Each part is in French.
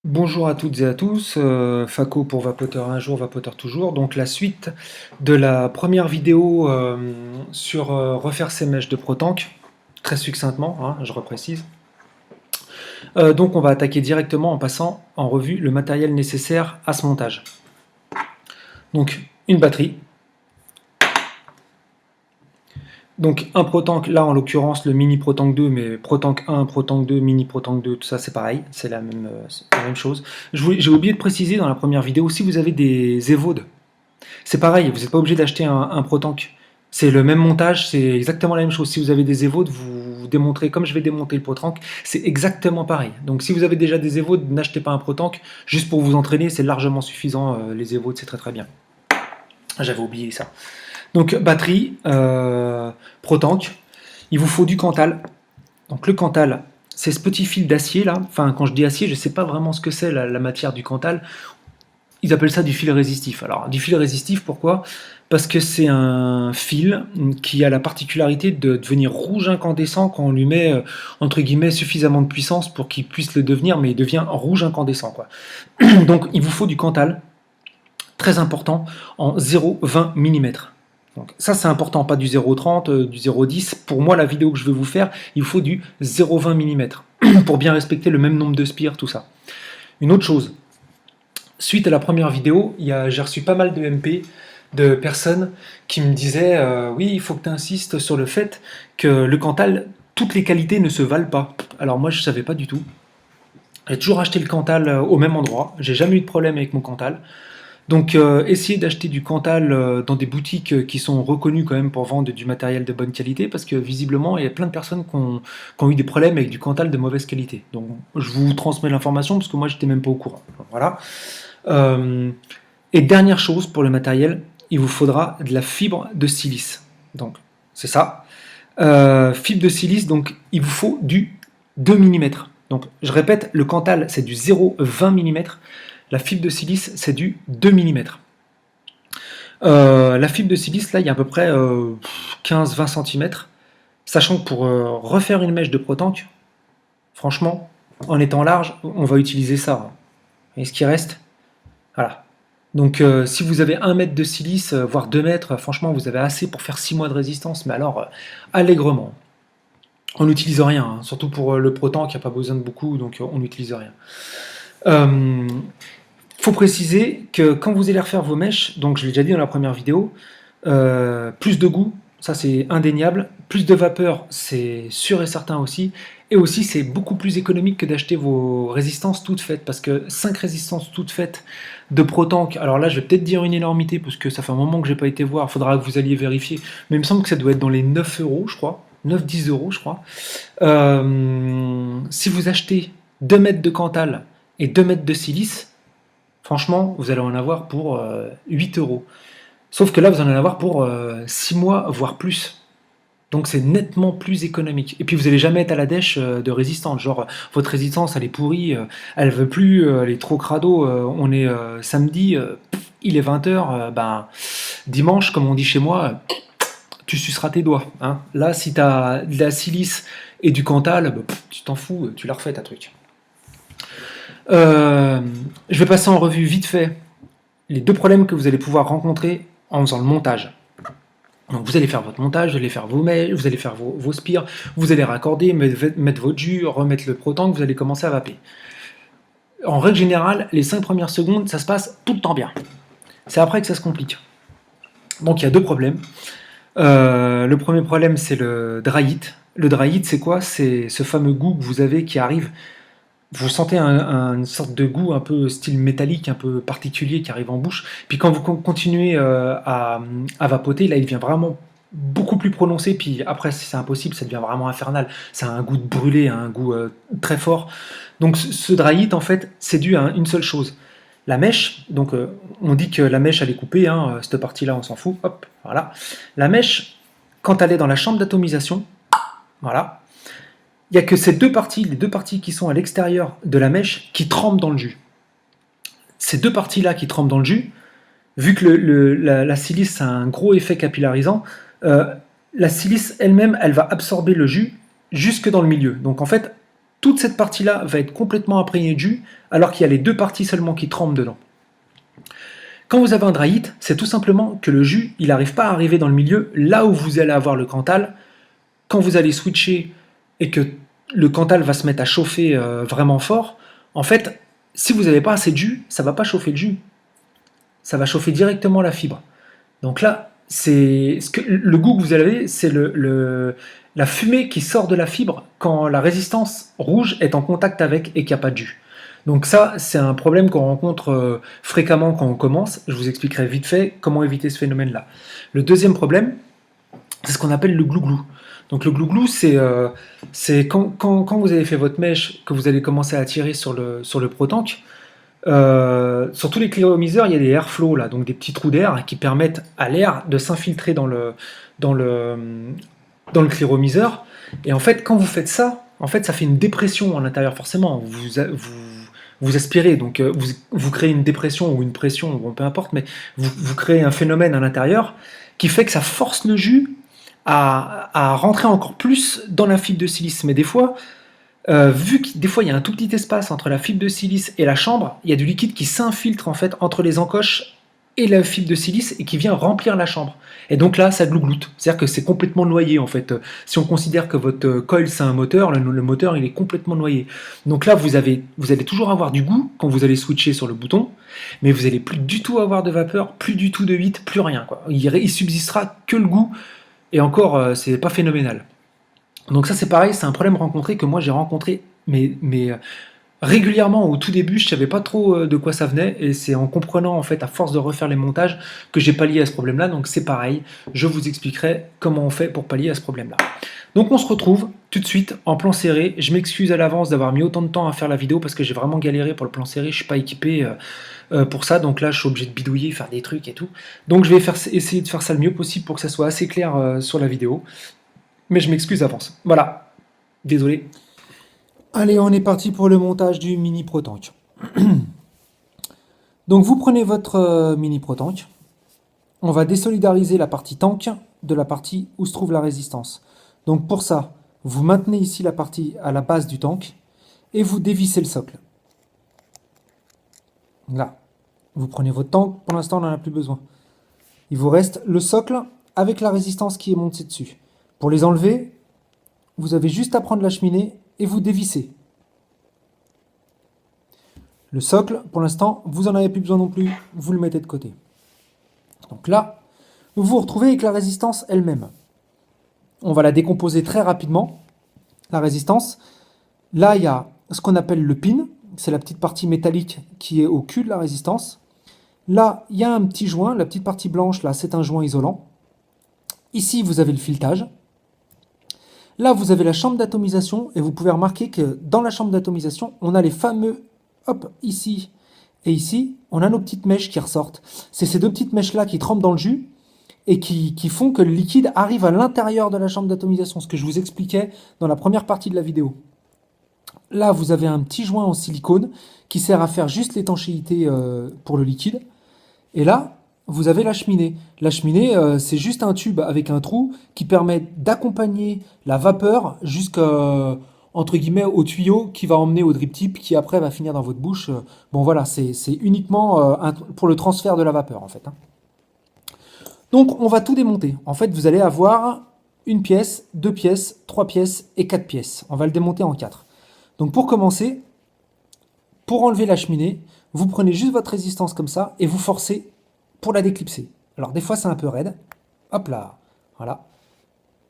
Bonjour à toutes et à tous, Faco pour Vapoteur un jour, Vapoteur toujours. Donc la suite de la première vidéo sur refaire ses mèches de ProTank, très succinctement, hein, je reprécise. Donc on va attaquer directement en passant en revue le matériel nécessaire à ce montage. Donc une batterie. Donc un ProTank, là en l'occurrence le mini ProTank 2, mais ProTank 1, ProTank 2, mini ProTank 2, tout ça c'est pareil, c'est la même chose. J'ai oublié de préciser dans la première vidéo, si vous avez des Evodes, c'est pareil, vous n'êtes pas obligé d'acheter un ProTank. C'est le même montage, c'est exactement la même chose. Si vous avez des Evodes, vous démontrez, comme je vais démonter le ProTank, c'est exactement pareil. Donc si vous avez déjà des Evodes, n'achetez pas un ProTank, juste pour vous entraîner, c'est largement suffisant, les Evodes, c'est très très bien. J'avais oublié ça. Donc batterie, ProTank, il vous faut du Cantal. Donc le Cantal, c'est ce petit fil d'acier là, enfin quand je dis acier, je ne sais pas vraiment ce que c'est la matière du Cantal. Ils appellent ça du fil résistif. Alors, du fil résistif, pourquoi? Parce que c'est un fil qui a la particularité de devenir rouge incandescent quand on lui met, entre guillemets, suffisamment de puissance pour qu'il puisse le devenir, mais il devient rouge incandescent, quoi. Donc, il vous faut du Cantal, très important, en 0,20 mm. Donc, ça, c'est important, pas du 0,30, du 0,10. Pour moi, la vidéo que je vais vous faire, il faut du 0,20 mm pour bien respecter le même nombre de spires, tout ça. Une autre chose, suite à la première vidéo, j'ai reçu pas mal de MP de personnes qui me disaient oui, il faut que tu insistes sur le fait que le Cantal, toutes les qualités ne se valent pas. Alors moi, je ne savais pas du tout. J'ai toujours acheté le Cantal au même endroit. J'ai jamais eu de problème avec mon Cantal. Donc essayez d'acheter du Cantal dans des boutiques qui sont reconnues quand même pour vendre du matériel de bonne qualité, parce que visiblement il y a plein de personnes qui ont eu des problèmes avec du Cantal de mauvaise qualité. Donc je vous transmets l'information parce que moi j'étais même pas au courant. Voilà. Euh, et dernière chose pour le matériel, il vous faudra de la fibre de silice. Donc c'est ça. Fibre de silice, donc il vous faut du 2 mm. Donc je répète, le Cantal c'est du 0,20 mm. La fibre de silice, c'est du 2 mm. La fibre de silice, là, il y a à peu près 15-20 cm. Sachant que pour refaire une mèche de ProTank, franchement, en étant large, on va utiliser ça. Et ce qui reste, voilà. Donc si vous avez 1 mètre de silice, voire 2 mètres, franchement, vous avez assez pour faire 6 mois de résistance, mais alors, allègrement. On n'utilise rien, hein. Surtout pour le ProTank, il n'y a pas besoin de beaucoup, donc on n'utilise rien. Faut préciser que quand vous allez refaire vos mèches, donc je l'ai déjà dit dans la première vidéo, plus de goût, ça c'est indéniable, plus de vapeur, c'est sûr et certain aussi, et aussi c'est beaucoup plus économique que d'acheter vos résistances toutes faites, parce que 5 résistances toutes faites de ProTank, alors là je vais peut-être dire une énormité, parce que ça fait un moment que j'ai pas été voir, il faudra que vous alliez vérifier, mais il me semble que ça doit être dans les 9 euros, je crois, 9-10 euros, je crois. Si vous achetez 2 mètres de Cantal et 2 mètres de silice, franchement, vous allez en avoir pour 8 euros. Sauf que là, vous en allez avoir pour 6 mois, voire plus. Donc c'est nettement plus économique. Et puis vous n'allez jamais être à la dèche de résistance. Genre, votre résistance, elle est pourrie, elle veut plus, elle est trop crado. On est samedi, il est 20h. Ben, dimanche, comme on dit chez moi, tu suceras tes doigts. Hein. Là, si tu as de la silice et du Cantal, ben, tu t'en fous, tu la refais ta truc. Je vais passer en revue vite fait les deux problèmes que vous allez pouvoir rencontrer en faisant le montage. Donc vous allez faire votre montage, vous allez faire vos mails, vous allez faire vos spires, vous allez raccorder, mettre votre jus, remettre le ProTank, vous allez commencer à vaper. En règle générale, les 5 premières secondes, ça se passe tout le temps bien. C'est après que ça se complique. Donc il y a deux problèmes. Le premier problème, c'est le dry heat. Le dry heat, c'est quoi? C'est ce fameux goût que vous avez qui arrive. Vous sentez une sorte de goût un peu style métallique, un peu particulier qui arrive en bouche. Puis quand vous continuez à vapoter, là, il devient vraiment beaucoup plus prononcé. Puis après, si c'est impossible, ça devient vraiment infernal. Ça a un goût de brûlé, un goût très fort. Donc ce dry heat, en fait, c'est dû à une seule chose. La mèche, donc on dit que la mèche, elle est coupée. Hein, cette partie-là, on s'en fout. Hop, voilà. La mèche, quand elle est dans la chambre d'atomisation, voilà, il n'y a que ces deux parties, les deux parties qui sont à l'extérieur de la mèche, qui trempent dans le jus. Ces deux parties-là qui trempent dans le jus, vu que la silice a un gros effet capillarisant, la silice elle-même, elle va absorber le jus jusque dans le milieu. Donc en fait, toute cette partie-là va être complètement imprégnée de jus, alors qu'il y a les deux parties seulement qui trempent dedans. Quand vous avez un dry heat, c'est tout simplement que le jus, il n'arrive pas à arriver dans le milieu, là où vous allez avoir le Cantal. Quand vous allez switcher et que le Cantal va se mettre à chauffer vraiment fort, en fait, si vous n'avez pas assez de jus, ça ne va pas chauffer le jus. Ça va chauffer directement la fibre. Donc là, le goût que vous avez, c'est la fumée qui sort de la fibre quand la résistance rouge est en contact avec et qu'il n'y a pas de jus. Donc ça, c'est un problème qu'on rencontre fréquemment quand on commence. Je vous expliquerai vite fait comment éviter ce phénomène-là. Le deuxième problème, c'est ce qu'on appelle le glouglou. Donc le glouglou, c'est quand vous avez fait votre mèche, que vous allez commencer à tirer sur le ProTank. Sur tous les cléromiseurs, il y a des airflows là, donc des petits trous d'air qui permettent à l'air de s'infiltrer dans le cléromiseur. Et en fait, quand vous faites ça, en fait, ça fait une dépression à l'intérieur forcément. Vous aspirez, donc vous créez une dépression ou une pression, bon, peu importe, mais vous créez un phénomène à l'intérieur qui fait que ça force le jus à rentrer encore plus dans la fibre de silice. Mais des fois, vu que des fois il y a un tout petit espace entre la fibre de silice et la chambre, il y a du liquide qui s'infiltre en fait entre les encoches et la fibre de silice et qui vient remplir la chambre. Et donc là, ça glougloute. C'est-à-dire que c'est complètement noyé en fait. Si on considère que votre coil c'est un moteur, le moteur il est complètement noyé. Donc là, vous allez toujours avoir du goût quand vous allez switcher sur le bouton, mais vous allez plus du tout avoir de vapeur, plus du tout de heat, plus rien, quoi. Il subsistera que le goût. Et encore, c'est pas phénoménal. Donc ça c'est pareil, c'est un problème rencontré que moi j'ai rencontré mais régulièrement au tout début, je savais pas trop de quoi ça venait et c'est en comprenant en fait à force de refaire les montages que j'ai pallié à ce problème-là. Donc c'est pareil, je vous expliquerai comment on fait pour pallier à ce problème-là. Donc on se retrouve tout de suite en plan serré. Je m'excuse à l'avance d'avoir mis autant de temps à faire la vidéo parce que j'ai vraiment galéré pour le plan serré, je suis pas équipé pour ça, donc là je suis obligé de bidouiller, faire des trucs et tout. Donc je vais essayer de faire ça le mieux possible pour que ça soit assez clair sur la vidéo. Mais je m'excuse d'avance. Voilà. Désolé. Allez, on est parti pour le montage du mini ProTank. Donc vous prenez votre mini ProTank. On va désolidariser la partie tank de la partie où se trouve la résistance. Donc pour ça, vous maintenez ici la partie à la base du tank et vous dévissez le socle. Là. Vous prenez votre tank. Pour l'instant, on n'en a plus besoin. Il vous reste le socle avec la résistance qui est montée dessus. Pour les enlever, vous avez juste à prendre la cheminée et vous dévissez. Le socle, pour l'instant, vous n'en avez plus besoin non plus, vous le mettez de côté. Donc là, vous vous retrouvez avec la résistance elle-même. On va la décomposer très rapidement, la résistance. Là, il y a ce qu'on appelle le pin, c'est la petite partie métallique qui est au cul de la résistance. Là, il y a un petit joint, la petite partie blanche, là, c'est un joint isolant. Ici, vous avez le filetage. Là, vous avez la chambre d'atomisation et vous pouvez remarquer que dans la chambre d'atomisation, on a les fameux, hop, ici et ici, on a nos petites mèches qui ressortent. C'est ces deux petites mèches-là qui trempent dans le jus et qui font que le liquide arrive à l'intérieur de la chambre d'atomisation, ce que je vous expliquais dans la première partie de la vidéo. Là, vous avez un petit joint en silicone qui sert à faire juste l'étanchéité pour le liquide. Et là, vous avez la cheminée. La cheminée, c'est juste un tube avec un trou qui permet d'accompagner la vapeur jusqu'à, entre guillemets, au tuyau qui va emmener au drip tip qui après va finir dans votre bouche. Bon voilà, c'est uniquement pour le transfert de la vapeur en fait. Donc on va tout démonter. En fait, vous allez avoir une pièce, 2 pièces, 3 pièces et 4 pièces. On va le démonter en 4. Donc pour commencer, pour enlever la cheminée, vous prenez juste votre résistance comme ça et vous forcez pour la déclipser. Alors des fois c'est un peu raide. Hop là, voilà.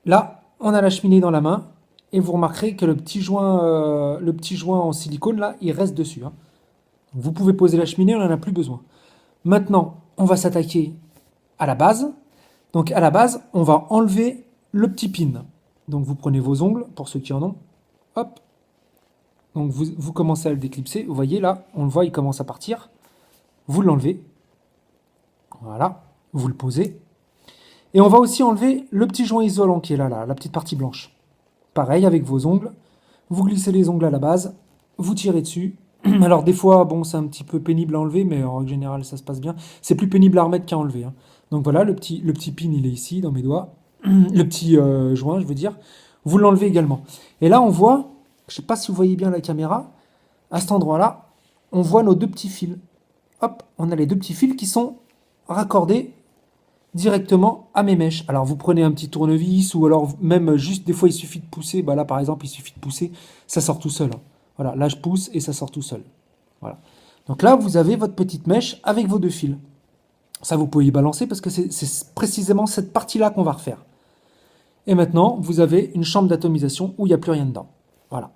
Là, on a la cheminée dans la main et vous remarquerez que le petit joint en silicone là, il reste dessus. Hein. Vous pouvez poser la cheminée, on n'en a plus besoin. Maintenant, on va s'attaquer à la base. Donc à la base, on va enlever le petit pin. Donc vous prenez vos ongles, pour ceux qui en ont. Hop. Donc vous commencez à le déclipser. Vous voyez là, on le voit, il commence à partir. Vous l'enlevez. Voilà, vous le posez. Et on va aussi enlever le petit joint isolant qui est là, la petite partie blanche. Pareil avec vos ongles. Vous glissez les ongles à la base, vous tirez dessus. Alors des fois, bon, c'est un petit peu pénible à enlever, mais en règle générale, ça se passe bien. C'est plus pénible à remettre qu'à enlever. Hein. Donc voilà, le petit pin, il est ici, dans mes doigts. Le petit joint, je veux dire. Vous l'enlevez également. Et là, on voit Je ne sais pas si vous voyez bien la caméra. À cet endroit-là, on voit nos deux petits fils. Hop, on a les deux petits fils qui sont raccordés directement à mes mèches. Alors vous prenez un petit tournevis ou alors même juste des fois il suffit de pousser. Bah là par exemple il suffit de pousser, ça sort tout seul. Voilà, là je pousse et ça sort tout seul. Voilà. Donc là vous avez votre petite mèche avec vos deux fils. Ça vous pouvez y balancer parce que c'est précisément cette partie-là qu'on va refaire. Et maintenant vous avez une chambre d'atomisation où il n'y a plus rien dedans. Voilà.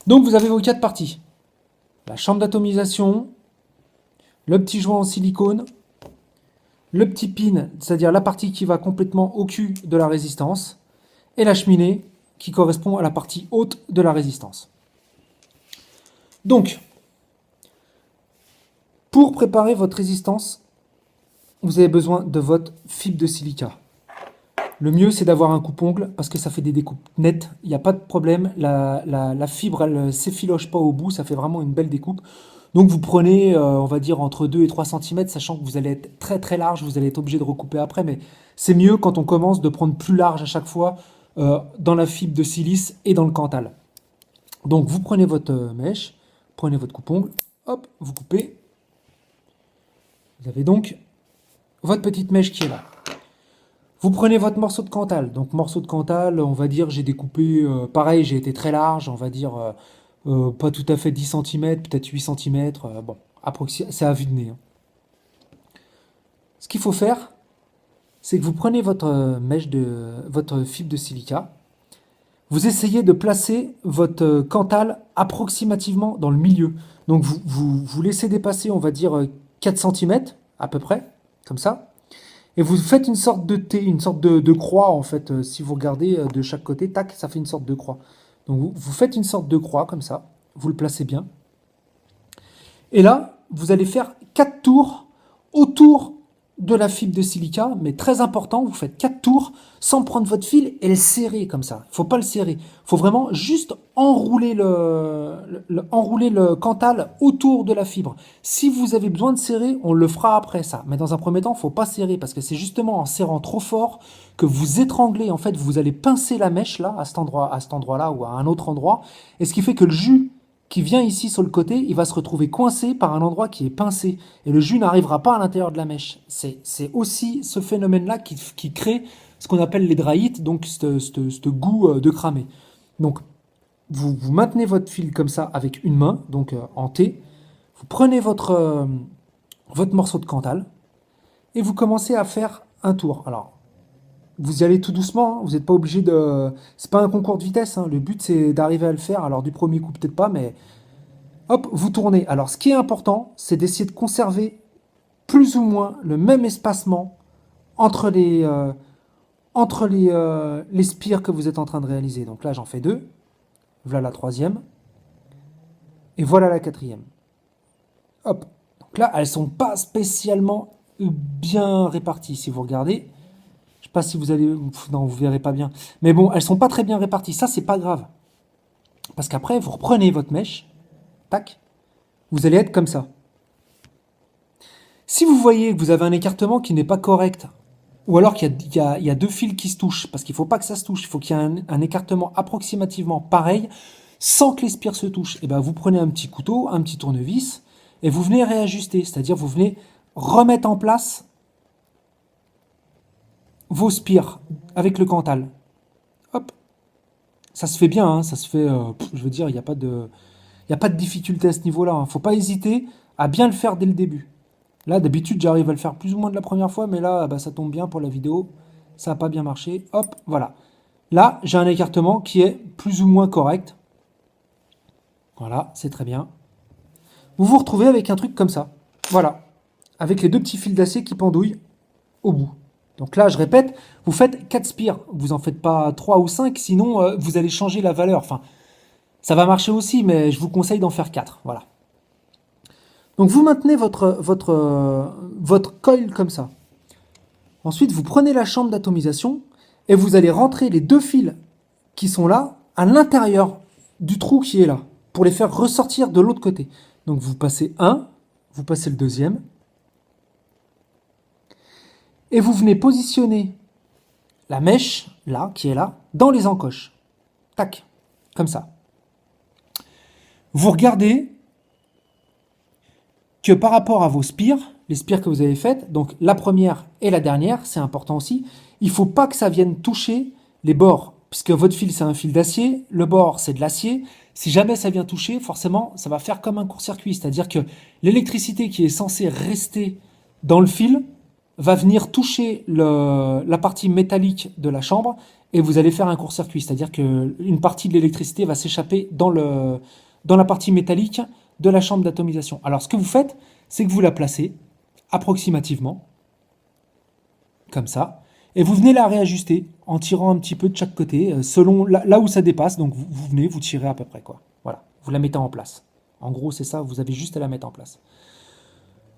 Donc vous avez vos quatre parties. La chambre d'atomisation, le petit joint en silicone, le petit pin, c'est-à-dire la partie qui va complètement au cul de la résistance, et la cheminée qui correspond à la partie haute de la résistance. Donc, pour préparer votre résistance, vous avez besoin de votre fibre de silica. Le mieux, c'est d'avoir un coupe-ongle parce que ça fait des découpes nettes. Il n'y a pas de problème. La fibre, elle ne s'effiloche pas au bout. Ça fait vraiment une belle découpe. Donc, vous prenez, on va dire, entre 2 et 3 cm, sachant que vous allez être très très large. Vous allez être obligé de recouper après. Mais c'est mieux quand on commence de prendre plus large à chaque fois dans la fibre de silice et dans le Cantal. Donc, vous prenez votre mèche, prenez votre coupe-ongle, hop, vous coupez. Vous avez donc votre petite mèche qui est là. Vous prenez votre morceau de Cantal. Donc morceau de Cantal, on va dire, j'ai découpé, pareil, j'ai été très large, on va dire, pas tout à fait 10 cm, peut-être 8 cm. Bon, c'est à vue de nez. Hein. Ce qu'il faut faire, c'est que vous prenez votre votre fibre de silica, vous essayez de placer votre Cantal approximativement dans le milieu. Donc vous laissez dépasser, on va dire, 4 cm à peu près, comme ça. Et vous faites une sorte de T, une sorte de croix en fait. Si vous regardez de chaque côté, tac, ça fait une sorte de croix. Donc vous faites une sorte de croix comme ça, vous le placez bien. Et là, vous allez faire 4 tours autour de la fibre de silica, mais très important, vous faites 4 tours sans prendre votre fil et le serrer comme ça. Il ne faut pas le serrer. Il faut vraiment juste enrouler enrouler le Cantal autour de la fibre. Si vous avez besoin de serrer, on le fera après ça. Mais dans un premier temps, il ne faut pas serrer parce que c'est justement en serrant trop fort que vous étranglez. En fait, vous allez pincer la mèche là, à cet endroit-là ou à un autre endroit. Et ce qui fait que le jus qui vient ici sur le côté, il va se retrouver coincé par un endroit qui est pincé. Et le jus n'arrivera pas à l'intérieur de la mèche. C'est aussi ce phénomène-là qui crée ce qu'on appelle les dryites, donc ce goût de cramé. Donc, vous maintenez votre fil comme ça avec une main, donc en T. Vous prenez votre morceau de Cantal et vous commencez à faire un tour. Alors, vous y allez tout doucement, hein, vous n'êtes pas obligé de... C'est pas un concours de vitesse, hein, le but c'est d'arriver à le faire, alors du premier coup peut-être pas, mais hop, vous tournez. Alors ce qui est important, c'est d'essayer de conserver plus ou moins le même espacement entre les spires que vous êtes en train de réaliser. Donc là j'en fais 2, voilà la troisième, et voilà la quatrième. Hop, donc là elles sont pas spécialement bien réparties, si vous regardez. Je sais pas si vous allez... Non, vous verrez pas bien. Mais bon, elles sont pas très bien réparties. Ça, c'est pas grave. Parce qu'après, vous reprenez votre mèche. Tac. Vous allez être comme ça. Si vous voyez que vous avez un écartement qui n'est pas correct, ou alors qu'il y a deux fils qui se touchent, parce qu'il ne faut pas que ça se touche, il faut qu'il y ait un écartement approximativement pareil, sans que les spires se touchent, et ben vous prenez un petit couteau, un petit tournevis, et vous venez réajuster. C'est-à-dire vous venez remettre en place vos spires avec le Cantal. Hop. Ça se fait bien, hein, ça se fait, je veux dire, il n'y a pas de difficulté à ce niveau-là. Il ne faut pas hésiter à bien le faire dès le début. Là, d'habitude, j'arrive à le faire plus ou moins de la première fois, mais là, bah, ça tombe bien pour la vidéo. Ça n'a pas bien marché. Hop, voilà. Là, j'ai un écartement qui est plus ou moins correct. Voilà, c'est très bien. Vous vous retrouvez avec un truc comme ça. Voilà. Avec les deux petits fils d'acier qui pendouillent au bout. Donc là, je répète, vous faites 4 spires. Vous en faites pas 3 ou 5, sinon vous allez changer la valeur. Enfin, ça va marcher aussi, mais je vous conseille d'en faire 4. Voilà. Donc vous maintenez votre coil comme ça. Ensuite, vous prenez la chambre d'atomisation et vous allez rentrer les deux fils qui sont là à l'intérieur du trou qui est là pour les faire ressortir de l'autre côté. Donc vous passez un, vous passez le deuxième et vous venez positionner la mèche là qui est là dans les encoches. Tac. comme ça. Vous regardez que par rapport à vos spires, les spires que vous avez faites, donc la première et la dernière, c'est important aussi, il ne faut pas que ça vienne toucher les bords, puisque votre fil c'est un fil d'acier, le bord c'est de l'acier. Si jamais ça vient toucher, forcément ça va faire comme un court-circuit, c'est-à-dire que l'électricité qui est censée rester dans le fil va venir toucher la partie métallique de la chambre et vous allez faire un court-circuit, c'est-à-dire qu'une partie de l'électricité va s'échapper dans la partie métallique de la chambre d'atomisation. Alors ce que vous faites, c'est que vous la placez approximativement, comme ça, et vous venez la réajuster en tirant un petit peu de chaque côté, selon là où ça dépasse, donc vous venez, vous tirez à peu près, quoi. Voilà, vous la mettez en place. En gros, c'est ça, vous avez juste à la mettre en place.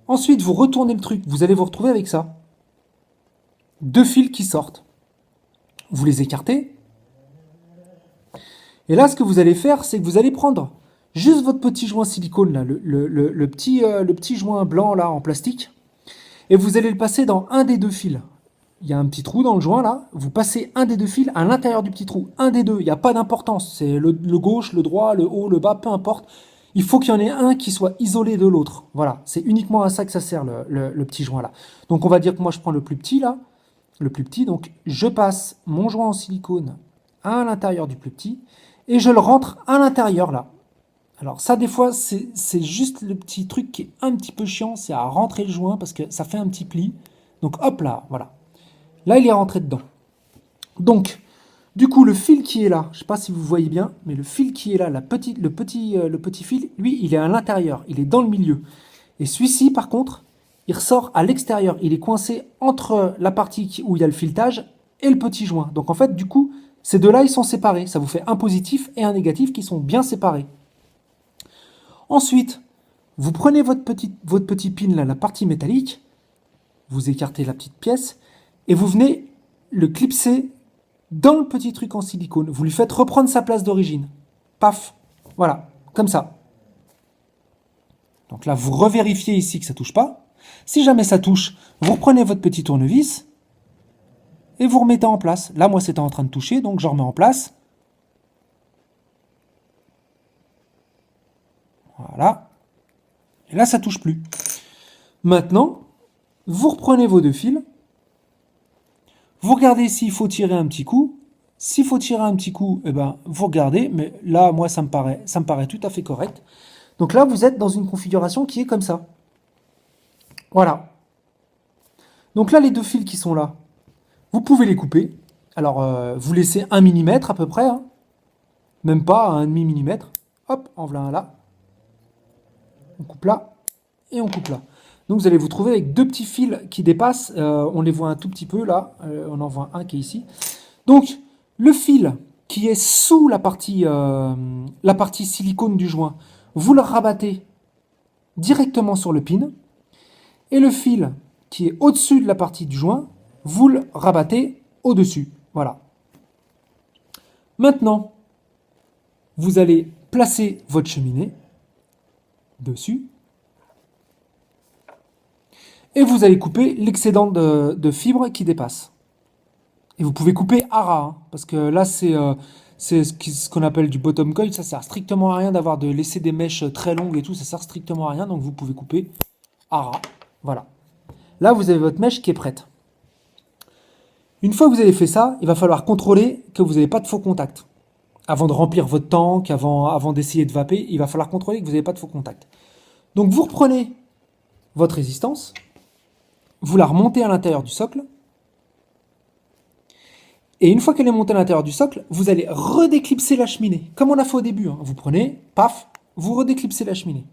Ensuite, vous retournez le truc, vous allez vous retrouver avec ça. 2 fils qui sortent. Vous les écartez. Et là, ce que vous allez faire, c'est que vous allez prendre juste votre petit joint silicone, là, le petit joint blanc là en plastique, et vous allez le passer dans un des 2 fils. Il y a un petit trou dans le joint là, vous passez un des 2 fils à l'intérieur du petit trou, un des 2, il n'y a pas d'importance, c'est le gauche, le droit, le haut, le bas, peu importe. Il faut qu'il y en ait un qui soit isolé de l'autre. Voilà, c'est uniquement à ça que ça sert le petit joint là. Donc on va dire que moi je prends le plus petit là, le plus petit, donc je passe mon joint en silicone à l'intérieur du plus petit, et je le rentre à l'intérieur là. Alors ça, des fois, c'est juste le petit truc qui est un petit peu chiant, c'est à rentrer le joint parce que ça fait un petit pli. Donc hop là, voilà. Là, il est rentré dedans. Donc, du coup, le fil qui est là, je ne sais pas si vous voyez bien, mais le fil qui est là, le petit fil, lui, il est à l'intérieur, il est dans le milieu. Et celui-ci, par contre, il ressort à l'extérieur. Il est coincé entre la partie où il y a le filetage et le petit joint. Donc en fait, du coup, ces deux-là, ils sont séparés. Ça vous fait un positif et un négatif qui sont bien séparés. Ensuite, vous prenez votre petit pin, là, la partie métallique, vous écartez la petite pièce, et vous venez le clipser dans le petit truc en silicone. Vous lui faites reprendre sa place d'origine. Paf, voilà, comme ça. Donc là, vous revérifiez ici que ça ne touche pas. Si jamais ça touche, vous reprenez votre petit tournevis et vous remettez en place. Là, moi, c'était en train de toucher, donc je remets en place. Voilà. Et là, ça ne touche plus. Maintenant, vous reprenez vos 2 fils. Vous regardez s'il faut tirer un petit coup. S'il faut tirer un petit coup, eh ben, vous regardez. Mais là, moi, ça me paraît tout à fait correct. Donc là, vous êtes dans une configuration qui est comme ça. Voilà. Donc là, les 2 fils qui sont là, vous pouvez les couper. Alors, vous laissez 1 mm à peu près. Hein. Même pas 1,5 mm. Hop, en voilà un là. On coupe là et on coupe là. Donc vous allez vous trouver avec 2 petits fils qui dépassent. On les voit un tout petit peu là. On en voit un qui est ici. Donc le fil qui est sous la partie silicone du joint, vous le rabattez directement sur le pin. Et le fil qui est au-dessus de la partie du joint, vous le rabattez au-dessus. Voilà. Maintenant, vous allez placer votre cheminée dessus. Et vous allez couper l'excédent de fibres qui dépasse. Et vous pouvez couper à ras, hein, parce que là, c'est ce qu'on appelle du bottom coil. Ça sert strictement à rien de laisser des mèches très longues et tout. Ça sert strictement à rien, donc vous pouvez couper à ras. Voilà. Là, vous avez votre mèche qui est prête. Une fois que vous avez fait ça, il va falloir contrôler que vous n'avez pas de faux contact. Avant de remplir votre tank, avant d'essayer de vaper, il va falloir contrôler que vous n'avez pas de faux contact. Donc vous reprenez votre résistance, vous la remontez à l'intérieur du socle, et une fois qu'elle est montée à l'intérieur du socle, vous allez redéclipser la cheminée, comme on a fait au début. Hein. Vous prenez, paf, vous redéclipsez la cheminée.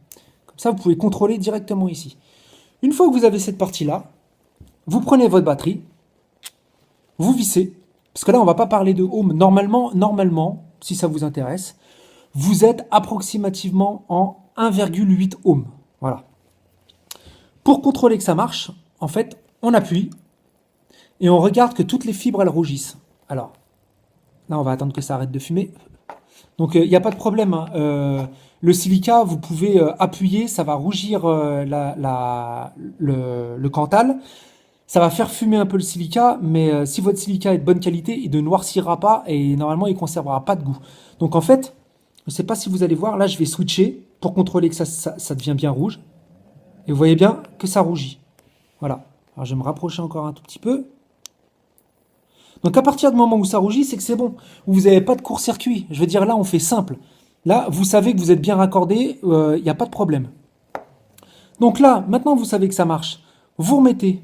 Comme ça, vous pouvez contrôler directement ici. Une fois que vous avez cette partie-là, vous prenez votre batterie, vous vissez, parce que là, on ne va pas parler de ohm. Normalement, si ça vous intéresse, vous êtes approximativement en 1,8 ohm. Voilà. Pour contrôler que ça marche, en fait, on appuie et on regarde que toutes les fibres, elles rougissent. Alors, là, on va attendre que ça arrête de fumer. Donc, il n'y a pas de problème. Hein. Le silica, vous pouvez appuyer, ça va rougir le cantal. Ça va faire fumer un peu le silica, mais si votre silica est de bonne qualité, il ne noircira pas et normalement il ne conservera pas de goût. Donc en fait, je ne sais pas si vous allez voir, là je vais switcher pour contrôler que ça devient bien rouge. Et vous voyez bien que ça rougit. Voilà. Alors je vais me rapprocher encore un tout petit peu. Donc à partir du moment où ça rougit, c'est que c'est bon. Vous n'avez pas de court-circuit. Je veux dire, là on fait simple. Là, vous savez que vous êtes bien raccordé, il n'y a pas de problème. Donc là, maintenant vous savez que ça marche. Vous remettez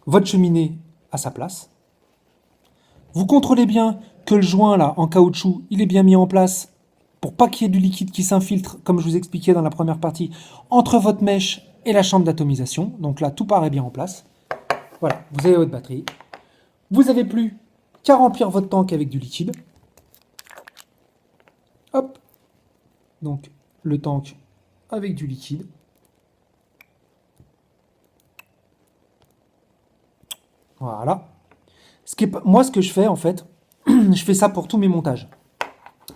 votre cheminée à sa place. Vous contrôlez bien que le joint là en caoutchouc, il est bien mis en place pour pas qu'il y ait du liquide qui s'infiltre, comme je vous expliquais dans la première partie, entre votre mèche et la chambre d'atomisation. Donc là, tout paraît bien en place. Voilà, vous avez votre batterie. Vous n'avez plus qu'à remplir votre tank avec du liquide. Hop. Donc le tank avec du liquide. Voilà. Moi, ce que je fais, en fait, je fais ça pour tous mes montages.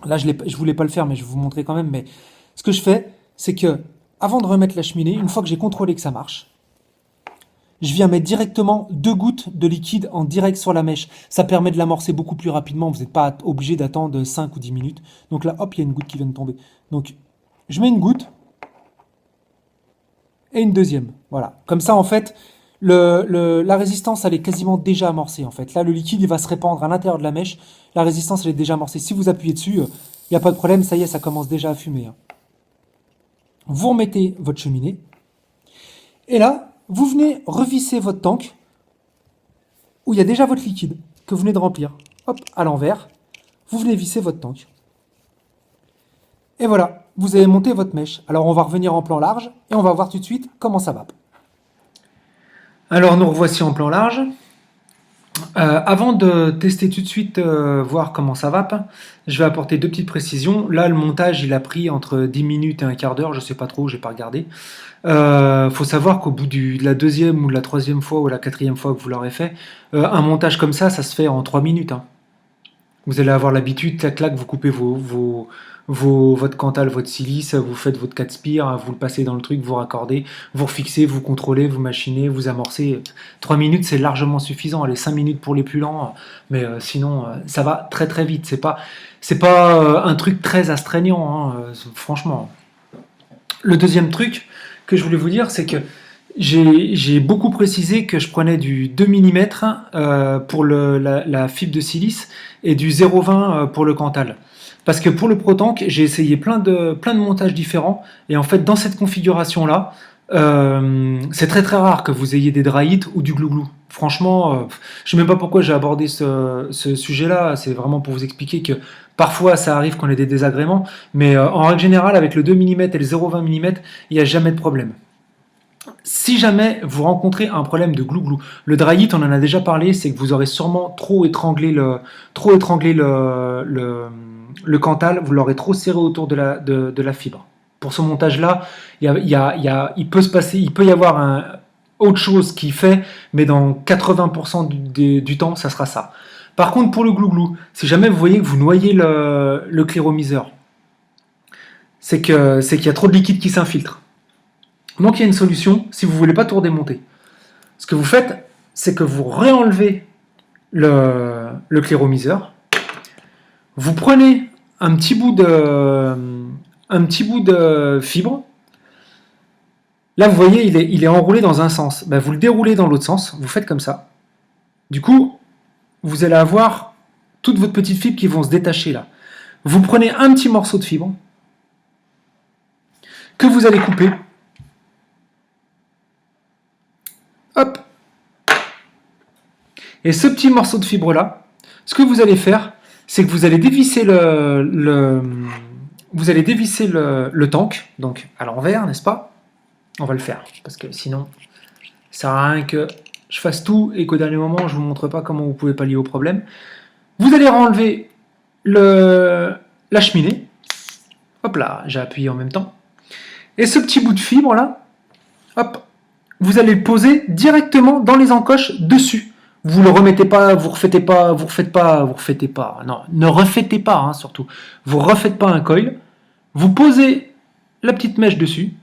Là, je voulais pas le faire, mais je vais vous montrer quand même. Mais ce que je fais, c'est que, avant de remettre la cheminée, une fois que j'ai contrôlé que ça marche, je viens mettre directement 2 gouttes de liquide en direct sur la mèche. Ça permet de l'amorcer beaucoup plus rapidement. Vous n'êtes pas obligé d'attendre 5 ou 10 minutes. Donc là, hop, il y a une goutte qui vient de tomber. Donc, je mets une goutte et une deuxième. Voilà. Comme ça, en fait, la résistance, elle est quasiment déjà amorcée, en fait. Là, le liquide, il va se répandre à l'intérieur de la mèche. La résistance, elle est déjà amorcée. Si vous appuyez dessus, il n'y a pas de problème. Ça y est, ça commence déjà à fumer. Hein. Vous remettez votre cheminée. Et là, vous venez revisser votre tank où il y a déjà votre liquide que vous venez de remplir. Hop, à l'envers. Vous venez visser votre tank. Et voilà, vous avez monté votre mèche. Alors, on va revenir en plan large et on va voir tout de suite comment ça va. Alors nous revoici en plan large. Avant de tester tout de suite, voir comment ça va, je vais apporter deux petites précisions. Là, le montage, il a pris entre 10 minutes et un quart d'heure, je sais pas trop, j'ai pas regardé. Faut savoir qu'au bout de la deuxième ou de la troisième fois ou la quatrième fois que vous l'aurez fait, un montage comme ça se fait en 3 minutes. Hein. Vous allez avoir l'habitude, clac, clac, vous coupez votre Cantal, votre silice, vous faites votre 4 spire, vous le passez dans le truc, vous raccordez, vous refixez, vous contrôlez, vous machinez, vous amorcez. 3 minutes, c'est largement suffisant. Allez, 5 minutes pour les plus lents, mais sinon, ça va très très vite. C'est pas un truc très astreignant, hein, franchement. Le deuxième truc que je voulais vous dire, c'est que j'ai beaucoup précisé que je prenais du 2 mm pour la fibre de silice et du 0,20 pour le Cantal. Parce que pour le ProTank, j'ai essayé plein de montages différents et en fait dans cette configuration-là, c'est très très rare que vous ayez des dry hit ou du glou-glou. Franchement, je ne sais même pas pourquoi j'ai abordé ce sujet-là, c'est vraiment pour vous expliquer que parfois ça arrive qu'on ait des désagréments, mais en règle générale avec le 2 mm et le 0,20 mm, il n'y a jamais de problème. Si jamais vous rencontrez un problème de glou-glou, le dry hit, on en a déjà parlé, c'est que vous aurez sûrement trop étranglé le Cantal, vous l'aurez trop serré autour de la fibre. Pour ce montage-là, il peut y avoir autre chose qui fait, mais dans 80% du temps, ça sera ça. Par contre, pour le glou-glou, si jamais vous voyez que vous noyez le cléromiseur, c'est qu'il y a trop de liquide qui s'infiltre. Donc il y a une solution si vous ne voulez pas tout redémonter. Ce que vous faites, c'est que vous réenlevez le cléromiseur, vous prenez un petit bout de fibre. Là, vous voyez, il est enroulé dans un sens. Ben, vous le déroulez dans l'autre sens, vous faites comme ça. Du coup, vous allez avoir toutes votre petites fibres qui vont se détacher là. Vous prenez un petit morceau de fibre que vous allez couper. Hop. Et ce petit morceau de fibre là, ce que vous allez faire, c'est que vous allez dévisser le tank, donc à l'envers, n'est-ce pas? On va le faire, parce que sinon, ça sert à rien que je fasse tout et qu'au dernier moment, je ne vous montre pas comment vous pouvez pallier au problème. Vous allez renlever la cheminée. Hop là, j'ai appuyé en même temps. Et ce petit bout de fibre là, hop, vous allez le poser directement dans les encoches dessus. Vous le remettez pas, vous refaites pas. Non, ne refaites pas, hein, surtout. Vous refaites pas un coil. Vous posez la petite mèche dessus.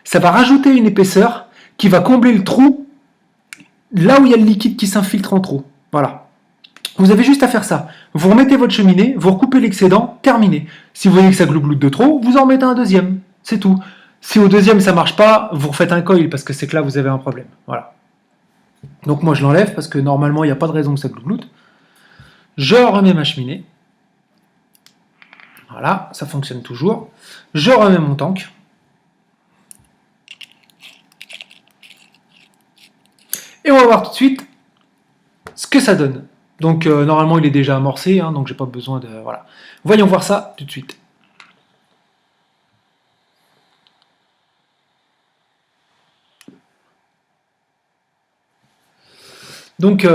Ça va rajouter une épaisseur qui va combler le trou là où il y a le liquide qui s'infiltre en trop. Voilà. Vous avez juste à faire ça. Vous remettez votre cheminée, vous recoupez l'excédent, terminé. Si vous voyez que ça glougloute de trop, vous en remettez un deuxième. C'est tout. Si au deuxième ça marche pas, vous refaites un coil parce que c'est que là vous avez un problème. Voilà. Donc moi je l'enlève parce que normalement il n'y a pas de raison que ça glougloute. Je remets ma cheminée. Voilà, ça fonctionne toujours. Je remets mon tank. Et on va voir tout de suite ce que ça donne. Donc normalement il est déjà amorcé, hein, donc j'ai pas besoin de... Voilà. Voyons voir ça tout de suite. Donc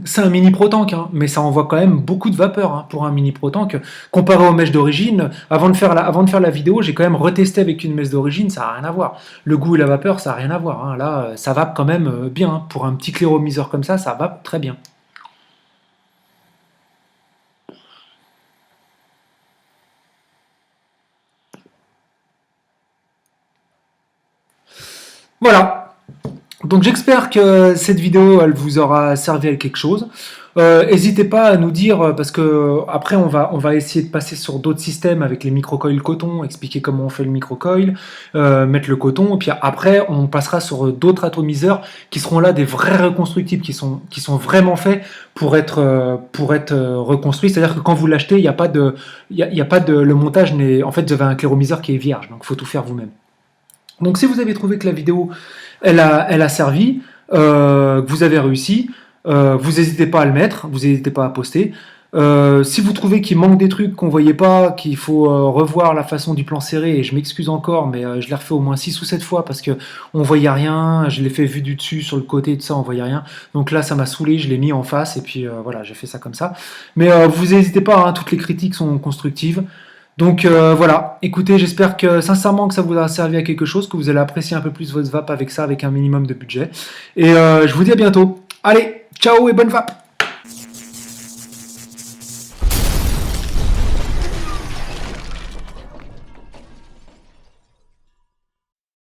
c'est un mini Protank, hein, mais ça envoie quand même beaucoup de vapeur hein, pour un mini Protank. Comparé aux mèches d'origine, avant de faire la vidéo, j'ai quand même retesté avec une mèche d'origine, ça n'a rien à voir. Le goût et la vapeur, ça n'a rien à voir. Hein. Là, ça vape quand même bien. Hein. Pour un petit cléromiseur comme ça vape très bien. Voilà. Donc j'espère que cette vidéo elle vous aura servi à quelque chose. N'hésitez pas à nous dire parce que après on va essayer de passer sur d'autres systèmes avec les microcoils coton, expliquer comment on fait le microcoil, mettre le coton, et puis après on passera sur d'autres atomiseurs qui seront là des vrais reconstructibles qui sont vraiment faits pour être reconstruits. C'est-à-dire que quand vous l'achetez, il n'y a pas de le montage n'est en fait vous avez un cléromiseur qui est vierge, donc il faut tout faire vous-même. Donc si vous avez trouvé que la vidéo elle a servi, que vous avez réussi, vous n'hésitez pas à le mettre, vous n'hésitez pas à poster. Si vous trouvez qu'il manque des trucs qu'on ne voyait pas, qu'il faut revoir la façon du plan serré, et je m'excuse encore, mais je l'ai refait au moins 6 ou 7 fois parce qu'on ne voyait rien, je l'ai fait vu du dessus, sur le côté, tout ça, on ne voyait rien. Donc là, ça m'a saoulé, je l'ai mis en face, et puis voilà, j'ai fait ça comme ça. Mais vous n'hésitez pas, hein, toutes les critiques sont constructives. Donc voilà, écoutez, j'espère que sincèrement que ça vous a servi à quelque chose, que vous allez apprécier un peu plus votre vape avec ça, avec un minimum de budget. Et je vous dis à bientôt. Allez, ciao et bonne vape!